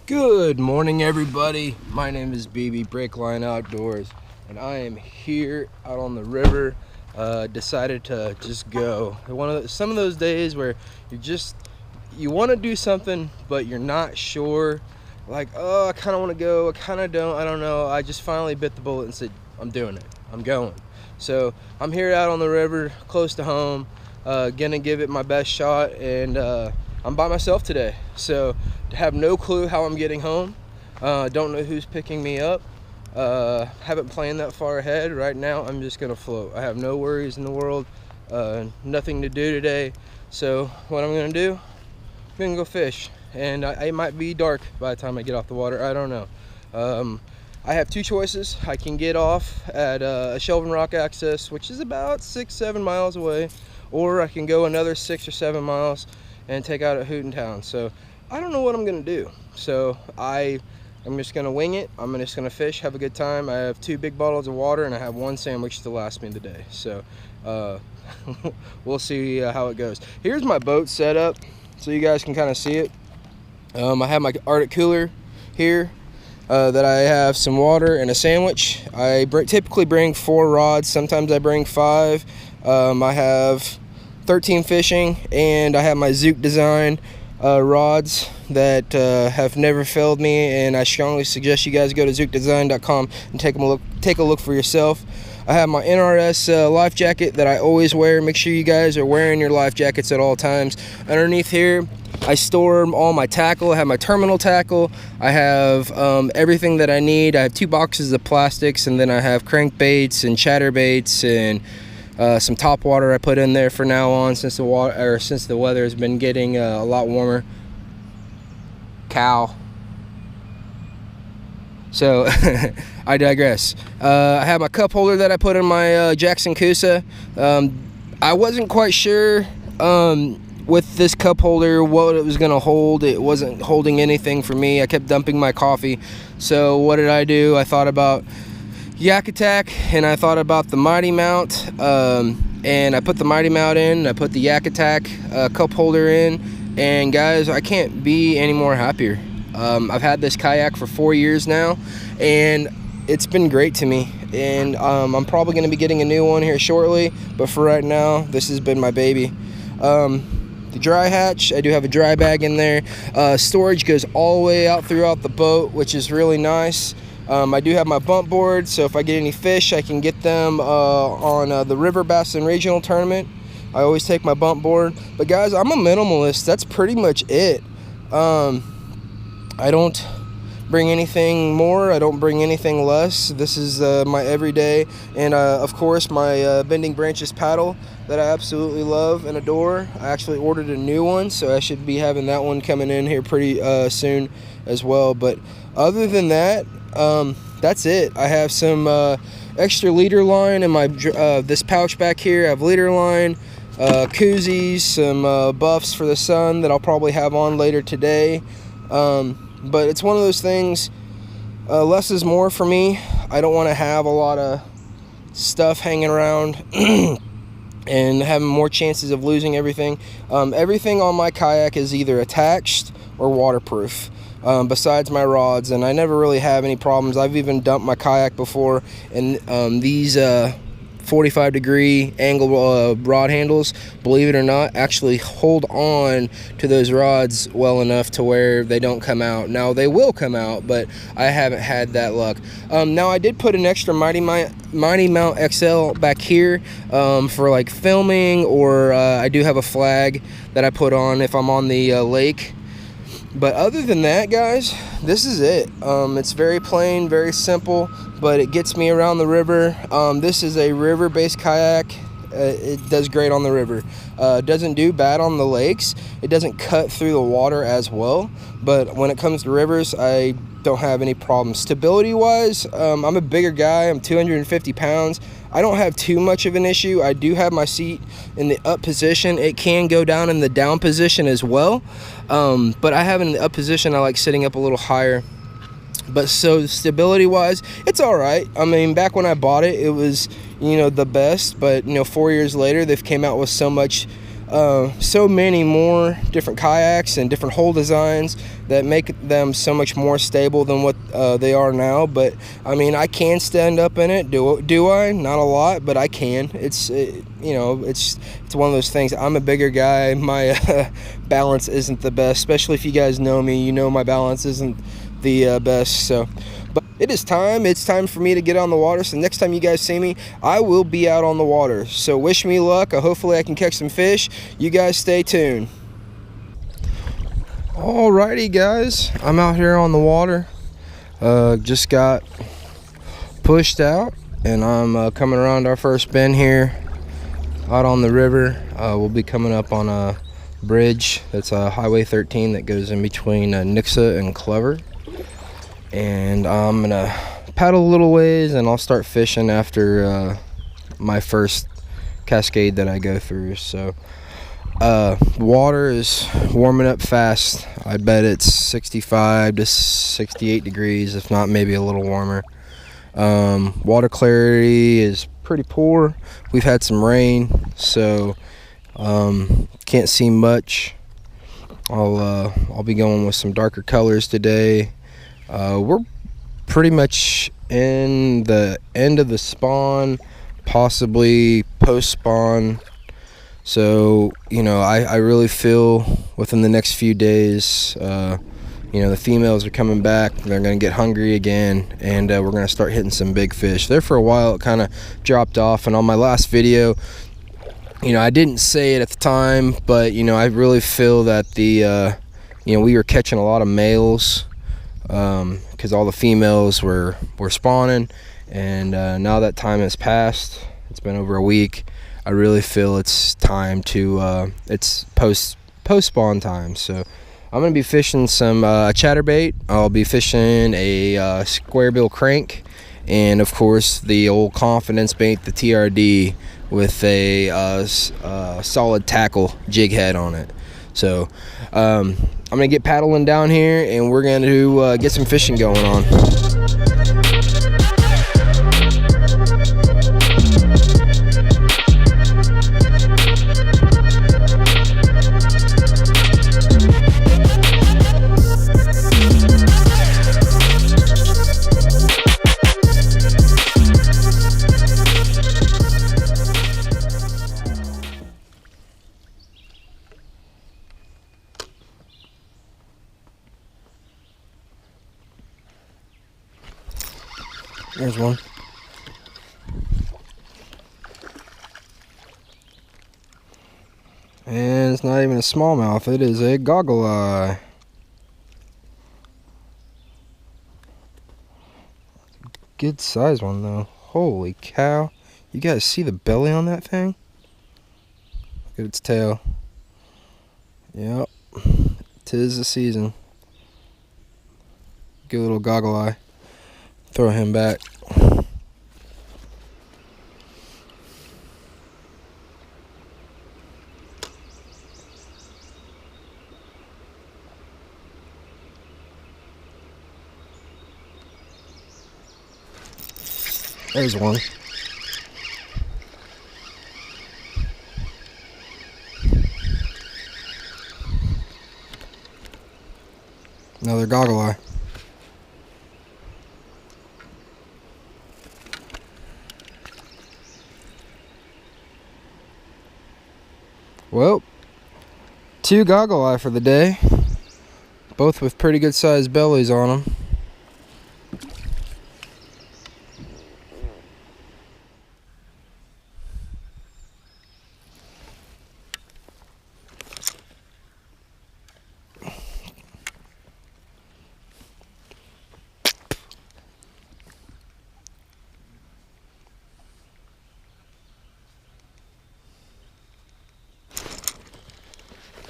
Good morning, everybody. My name is BB Breakline Outdoors, and I am here out on the river. Decided to just go. Some of those days where you want to do something, but you're not sure. Like, oh, I kind of want to go. I kind of don't. I don't know. I just finally bit the bullet and said, I'm doing it. I'm going. So I'm here out on the river, close to home. Gonna give it my best shot, and I'm by myself today, so have no clue how I'm getting home. Don't know who's picking me up. Haven't planned that far ahead. Right now, I'm just gonna float. I have no worries in the world. Nothing to do today. So what I'm gonna do, I'm gonna go fish, and it might be dark by the time I get off the water. I don't know. I have two choices. I can get off at a Shelvin Rock Access, which is about 6-7 miles away, or I can go another 6 or 7 miles and take out at Hooten Town. So I don't know what I'm gonna do. So I'm just gonna wing it. I'm just gonna fish, have a good time. I have 2 big bottles of water, and I have 1 sandwich to last me the day. So we'll see how it goes. Here's my boat set up so you guys can kind of see it. I have my Arctic cooler here that I have some water and a sandwich. I typically bring 4 rods. Sometimes I bring 5. I have 13 fishing, and I have my Zook design rods that have never failed me, and I strongly suggest you guys go to zookdesign.com and take a look for yourself. I have my NRS life jacket that I always wear. Make sure you guys are wearing your life jackets at all times. Underneath here, I store all my tackle. I have my terminal tackle. I have everything that I need. I have 2 boxes of plastics, and then I have crankbaits and chatterbaits and some top water I put in there for now on, since the weather has been getting a lot warmer. Cow. So I digress. I have my cup holder that I put in my Jackson Coosa. I wasn't quite sure with this cup holder what it was going to hold. It wasn't holding anything for me. I kept dumping my coffee. So what did I do? I thought about Yak Attack, and I thought about the Mighty Mount, and I put the Mighty Mount in. I put the Yak Attack cup holder in, and guys, I can't be any more happier. I've had this kayak for 4 years now, and it's been great to me, and I'm probably going to be getting a new one here shortly, but for right now, this has been my baby. The dry hatch, I do have a dry bag in there. Storage goes all the way out throughout the boat, which is really nice. I do have my bump board, so if I get any fish, I can get them on the River Bassin Regional Tournament. I always take my bump board. But guys, I'm a minimalist. That's pretty much it. I don't bring anything more. I don't bring anything less. This is my everyday. And of course, my Bending Branches paddle that I absolutely love and adore. I actually ordered a new one, so I should be having that one coming in here pretty soon as well. But other than that, that's it. I have some extra leader line in my this pouch back here. I have leader line, koozies, some buffs for the sun that I'll probably have on later today. But it's one of those things, less is more for me. I don't want to have a lot of stuff hanging around and having more chances of losing everything. Everything on my kayak is either attached or waterproof, besides my rods, and I never really have any problems. I've even dumped my kayak before, and these 45-degree angle rod handles, believe it or not, actually hold on to those rods well enough to where they don't come out. Now they will come out, but I haven't had that luck. Now I did put an extra Mighty Mount XL back here for like filming, or I do have a flag that I put on if I'm on the lake. But other than that, guys, this is it. It's very plain, very simple, but it gets me around the river. This is a river-based kayak. It does great on the river. Doesn't do bad on the lakes. It doesn't cut through the water as well, but when it comes to rivers, I don't have any problems. Stability-wise, I'm a bigger guy. I'm 250 pounds. I don't have too much of an issue. I do have my seat in the up position. It can go down in the down position as well, but I have it in the up position. I like sitting up a little higher. But so stability wise, it's all right. I mean, back when I bought it, it was, the best, but 4 years later, they've came out with so much so many more different kayaks and different hull designs that make them so much more stable than what they are now. But I mean, I can stand up in it. Do I? Not a lot, but I can. It's one of those things. I'm a bigger guy. My balance isn't the best, especially if you guys know me. You know my balance isn't the best. So, but it is time. It's time for me to get on the water. So next time you guys see me, I will be out on the water. So wish me luck. Hopefully I can catch some fish. You guys stay tuned. Alrighty guys, I'm out here on the water. Just got pushed out and I'm coming around our first bend here out on the river. We'll be coming up on a bridge that's Highway 13 that goes in between Nixa and Clover. And I'm gonna paddle a little ways and I'll start fishing after my first cascade that I go through. So water is warming up fast. I bet it's 65 to 68 degrees, if not maybe a little warmer. Water clarity is pretty poor. We've had some rain, so can't see much. I'll be going with some darker colors today. We're pretty much in the end of the spawn, possibly post spawn. So, I really feel within the next few days, the females are coming back. They're going to get hungry again, and we're going to start hitting some big fish. There for a while, it kind of dropped off, and on my last video, I didn't say it at the time, but, I really feel that we were catching a lot of males because all the females were spawning, and now that time has passed. It's been over a week. I really feel it's time to it's post spawn time. So I'm gonna be fishing some chatterbait. I'll be fishing a square bill crank, and of course the old confidence bait, the TRD, with a solid tackle jig head on it. So I'm gonna get paddling down here and we're gonna get some fishing going on. There's one. And it's not even a smallmouth, it is a goggle eye. Good size one though. Holy cow. You guys see the belly on that thing? Look at its tail. Yep. 'Tis the season. Good little goggle eye. Throw him back. There's one. Another goggle eye. Well, 2 goggle eye for the day, both with pretty good sized bellies on them.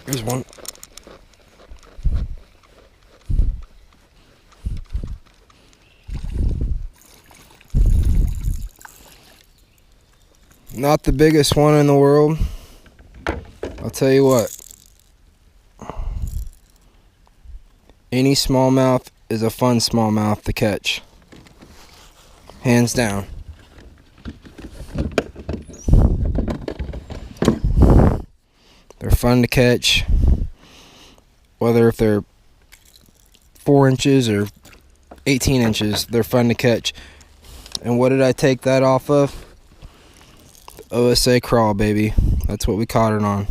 Here's one. Not the biggest one in the world. I'll tell you what. Any smallmouth is a fun smallmouth to catch. Hands down. fun to catch, whether if they're 4 inches or 18 inches, they're fun to catch. And what did I take that off of? OSA crawl, baby. That's what we caught it on.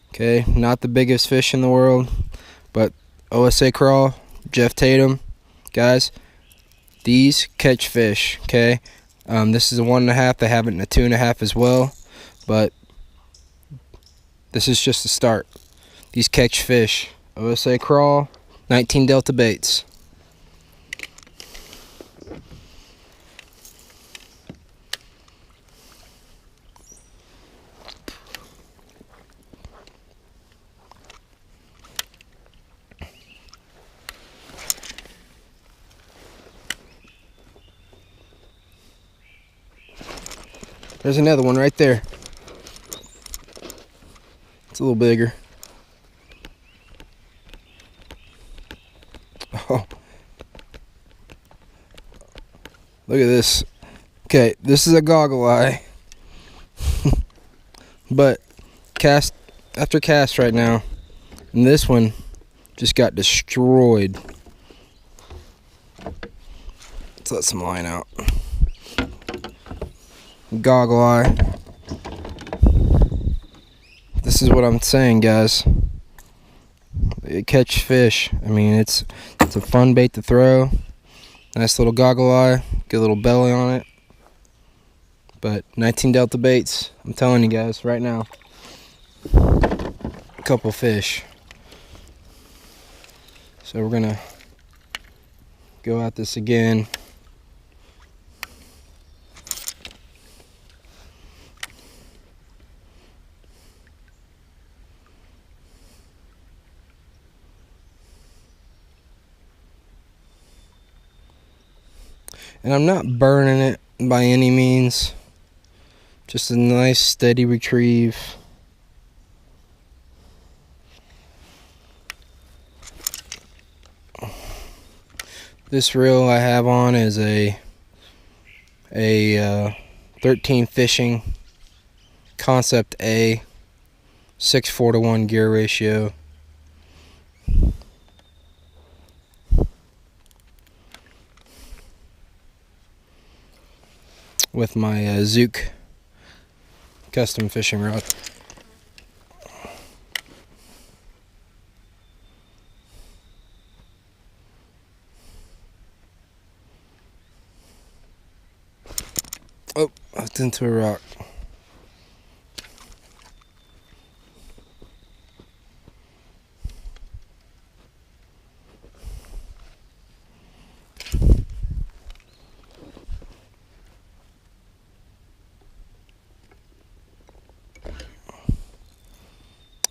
Okay, not the biggest fish in the world, but OSA crawl, Jeff Tatum, guys, these catch fish. Okay, this is a 1.5. They have it in a 2.5 as well, but this is just the start. These catch fish. OSA crawl, 19 Delta baits. There's another one right there. It's a little bigger. Oh, look at this. Okay, this is a goggle eye. But cast after cast right now, and this one just got destroyed. Let's let some line out. Goggle eye. This is what I'm saying, guys. They catch fish. I mean, it's a fun bait to throw. Nice little goggle eye. Get a little belly on it. But 19 Delta baits. I'm telling you guys right now. A couple fish. So we're gonna go at this again. And I'm not burning it by any means. Just a nice steady retrieve. This reel I have on is a 13 fishing Concept A 6:4 to 1 gear ratio. With my Zook custom fishing rod. Oh, I hooked into a rock.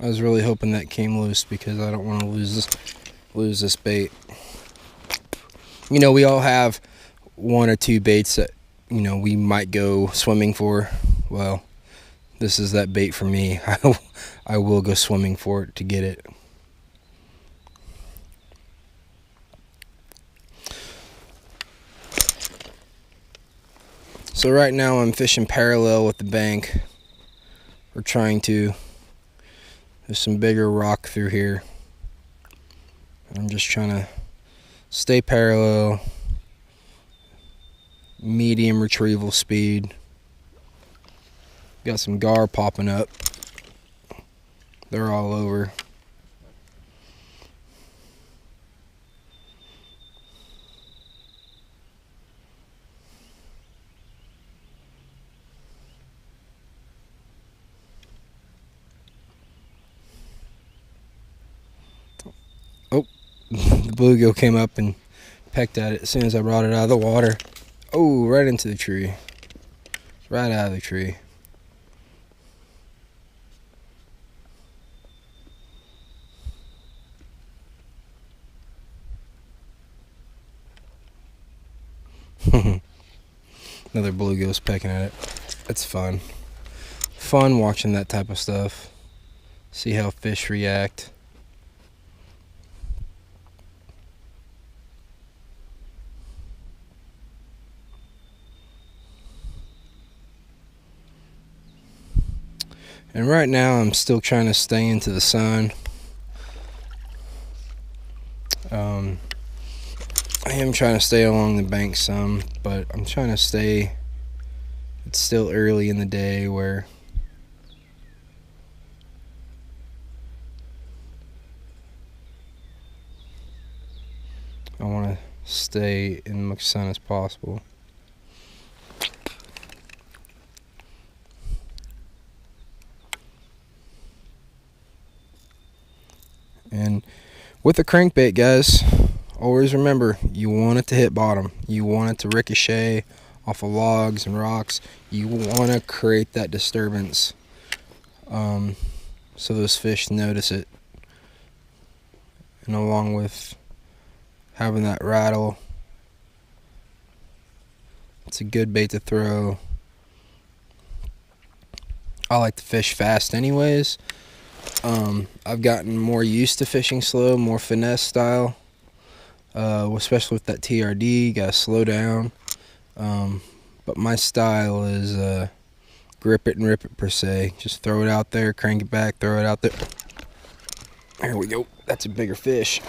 I was really hoping that came loose because I don't want to lose this bait. You know, we all have 1 or 2 baits that, you know, we might go swimming for. Well, this is that bait for me. I will go swimming for it to get it. So right now I'm fishing parallel with the bank. We're trying to. There's some bigger rock through here. I'm just trying to stay parallel, medium retrieval speed. Got some gar popping up. They're all over. Oh, the bluegill came up and pecked at it as soon as I brought it out of the water. Oh, right into the tree. Right out of the tree. Another bluegill's pecking at it. It's fun. Fun watching that type of stuff. See how fish react. And right now I'm still trying to stay into the sun. I am trying to stay along the bank some, but I'm trying to stay, it's still early in the day where I want to stay in as much sun as possible. And with a crankbait, guys, always remember, you want it to hit bottom. You want it to ricochet off of logs and rocks. You want to create that disturbance so those fish notice it. And along with having that rattle, it's a good bait to throw. I like to fish fast anyways. I've gotten more used to fishing slow, more finesse style. Especially with that TRD, you gotta slow down. But my style is grip it and rip it per se. Just throw it out there, crank it back, throw it out there. There we go. That's a bigger fish.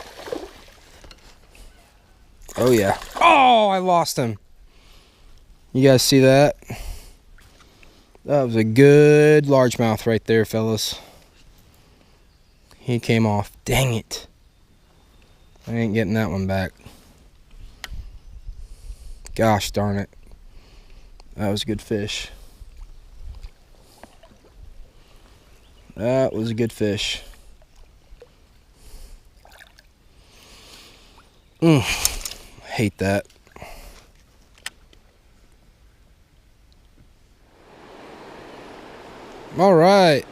Oh yeah. Oh, I lost him. You guys see that? That was a good largemouth right there, fellas. He came off. Dang it. I ain't getting that one back. Gosh darn it. That was a good fish. That was a good fish. Hate that. All right.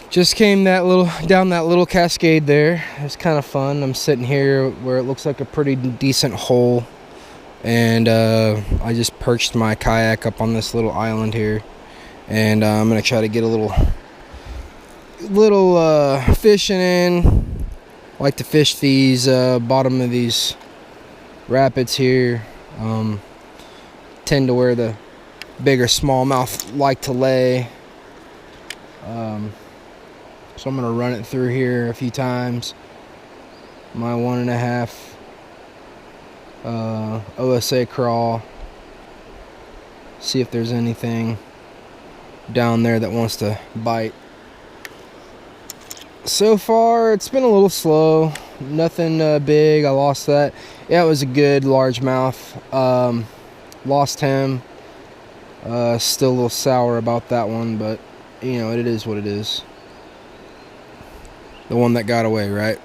Just came down that little cascade there. It was kind of fun. I'm sitting here where it looks like a pretty decent hole, and I just perched my kayak up on this little island here, and I'm gonna try to get a little fishing in. I like to fish these bottom of these rapids here. Tend to where the bigger smallmouth like to lay. So I'm gonna run it through here a few times. My 1.5 OSA crawl. See if there's anything down there that wants to bite. So far, it's been a little slow. Nothing big. I lost that. Yeah, it was a good largemouth. Lost him. Still a little sour about that one, but you know, it is what it is. The one that got away, right?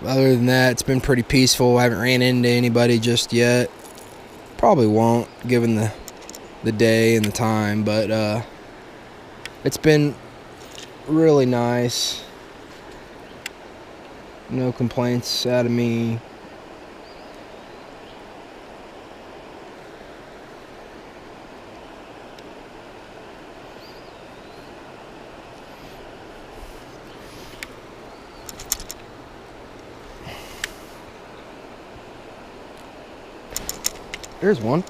Other than that, it's been pretty peaceful. I haven't ran into anybody just yet. Probably won't, given the day and the time, but it's been really nice. No complaints out of me. There's one.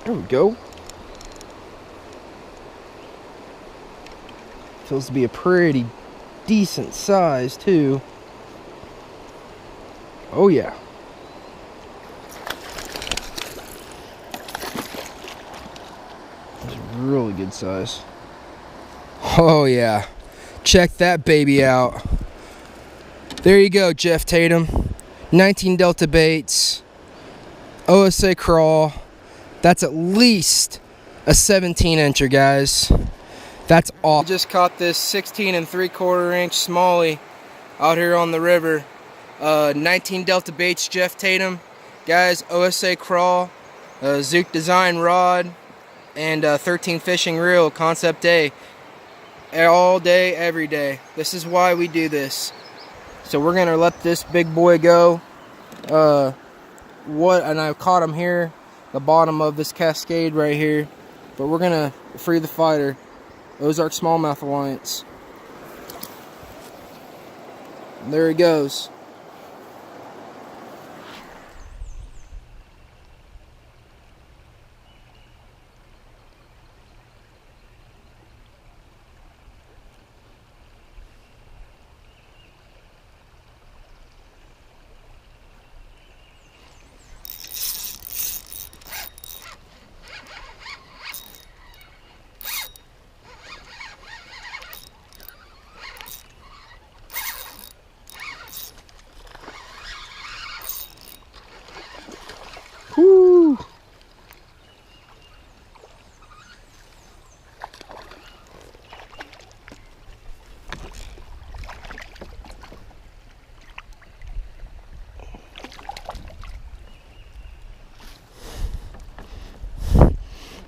There we go. Feels to be a pretty decent size too. Oh yeah. It's really good size. Oh yeah. Check that baby out. There you go, Jeff Tatum. 19 Delta baits. OSA crawl. That's at least a 17-incher, guys. That's awesome. Just caught this 16 3/4-inch smallie out here on the river. 19 Delta baits, Jeff Tatum. Guys, OSA crawl, Zook design rod, and 13 fishing reel, concept A. All day, every day. This is why we do this. So we're gonna let this big boy go. And I caught him here, the bottom of this cascade right here. But we're gonna free the fighter. Ozarks Smallmouth Alliance. And there he goes.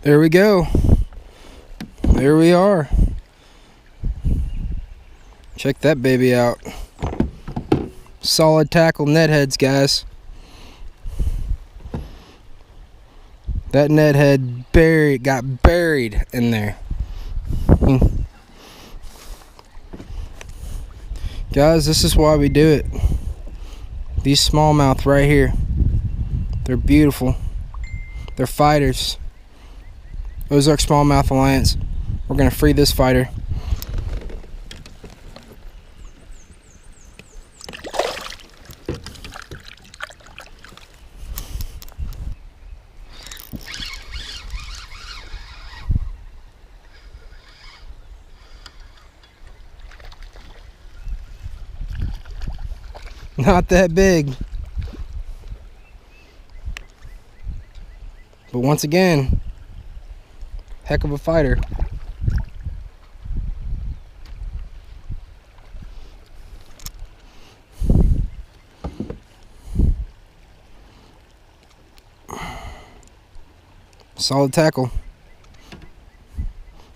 There we go. There we are. Check that baby out. Solid tackle net heads, guys. That net head got buried in there. Guys, this is why we do it. These smallmouth right here, they're beautiful. They're fighters. Ozarks Smallmouth Alliance. We're gonna free this fighter. Not that big. But once again, heck of a fighter. Solid tackle.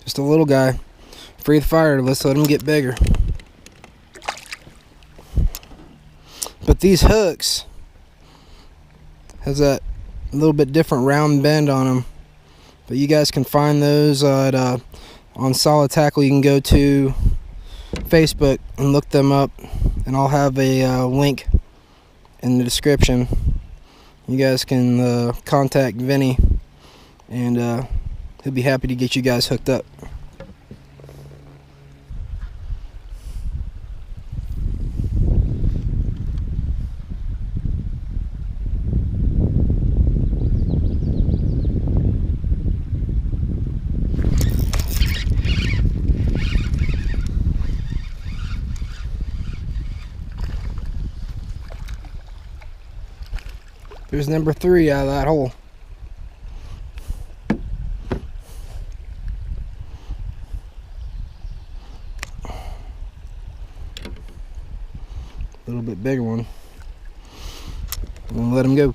Just a little guy. Free the fighter, let's let him get bigger. But these hooks has that little bit different round bend on them. But you guys can find those at on Solid Tackle. You can go to Facebook and look them up, and I'll have a link in the description. You guys can contact Vinny, and he'll be happy to get you guys hooked up. There's number 3 out of that hole. A little bit bigger one. I'm gonna let him go.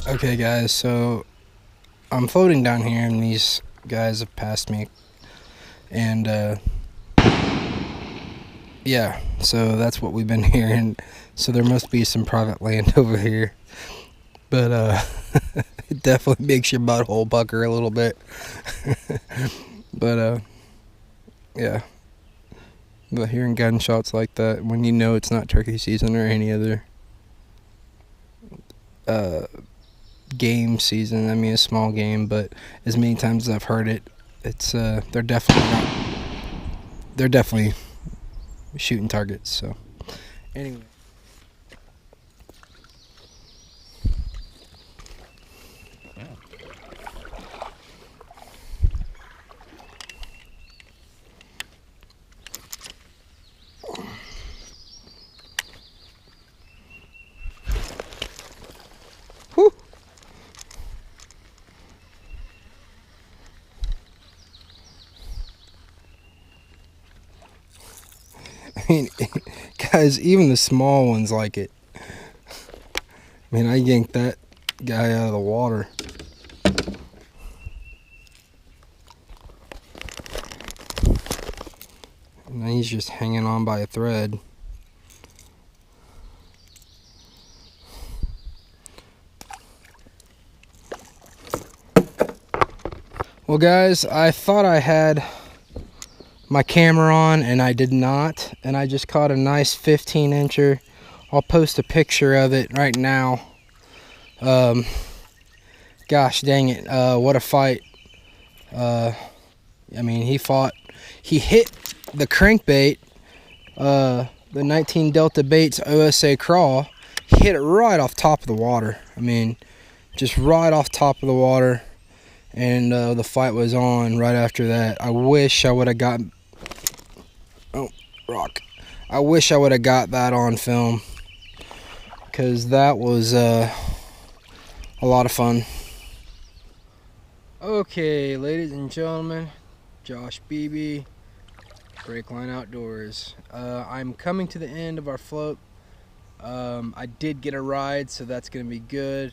Okay guys, so I'm floating down here and these guys have passed me, and yeah, so that's what we've been hearing. So there must be some private land over here, but it definitely makes your butthole pucker a little bit. But yeah, but hearing gunshots like that when you know it's not turkey season or any other game season. I mean, a small game, but as many times as I've heard it, it's they're definitely shooting targets. So anyway, whew. I mean, guys, even the small ones like it. I mean, I yanked that guy out of the water. And now he's just hanging on by a thread. Well, guys, I thought I had my camera on and I did not, and I just caught a nice 15-incher. I'll post a picture of it right now. Gosh dang it, what a fight. I mean, he hit the crankbait, the 19 Delta Baits OSA crawl. He hit it right off top of the water. I mean, just right off top of the water, and the fight was on right after that. I wish I would have gotten... Oh, rock. I wish I would have got that on film, because that was a lot of fun. Okay, ladies and gentlemen, Josh Beebe, Breakline Outdoors. I'm coming to the end of our float. I did get a ride, so that's gonna be good.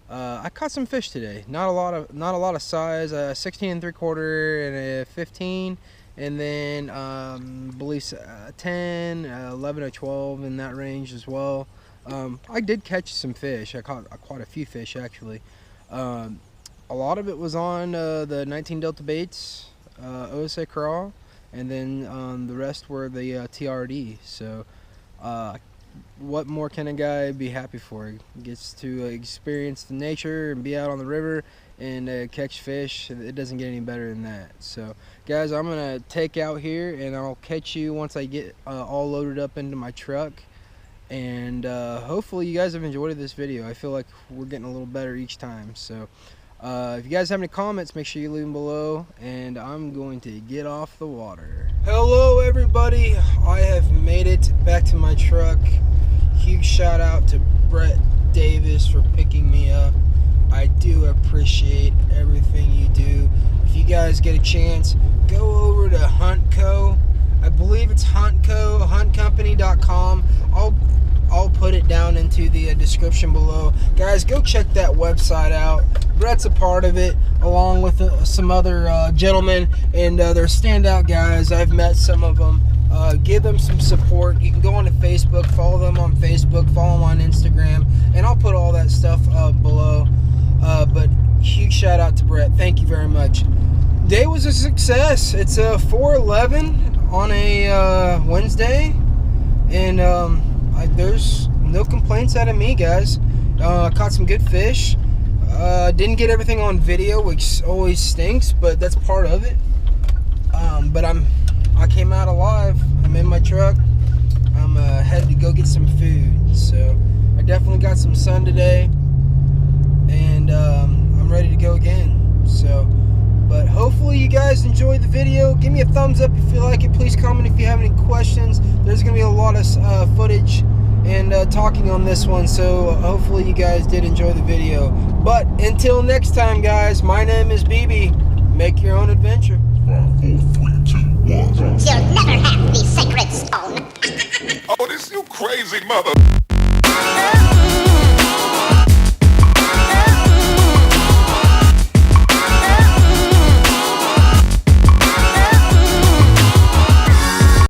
I caught some fish today. Not a lot of size. 16 3/4 and a 15, and then I believe 10, 11 or 12 in that range as well. I did catch some fish. I caught quite a few fish actually. A lot of it was on the 19 Delta baits, OSA crawl, and then the rest were the TRD. So what more can a guy be happy for? He gets to experience the nature and be out on the river and catch fish. It doesn't get any better than that. So guys, I'm gonna take out here and I'll catch you once I get all loaded up into my truck. And hopefully you guys have enjoyed this video. I feel like we're getting a little better each time. So if you guys have any comments, make sure you leave them below, and I'm going to get off the water. Hello everybody, I have made it back to my truck. Huge shout out to Brett Davis for picking me up. I do appreciate everything you do. If you guys get a chance, go over to Huntco. I believe it's Huntco, huntcompany.com. I'll put it down into the description below. Guys, go check that website out. Brett's a part of it, along with some other gentlemen, and they're standout guys. I've met some of them. Give them some support. You can go onto Facebook, follow them on Facebook, follow them on Instagram, and I'll put all that stuff below. But huge shout out to Brett. Thank you very much. Day was a success. It's 4:11 on a Wednesday, and there's no complaints out of me, guys. Caught some good fish. Didn't get everything on video, which always stinks, but that's part of it. But I came out alive. I'm in my truck. I'm headed to go get some food. So I definitely got some sun today, and I'm ready to go again. So, but hopefully you guys enjoyed the video. Give me a thumbs up if you like it. Please comment if you have any questions. There's gonna be a lot of footage and talking on this one, so hopefully you guys did enjoy the video. But until next time, guys, my name is BB. Make your own adventure. 5, 4, 3, 2, 1. You'll never have the sacred stone. Oh, this you crazy mother.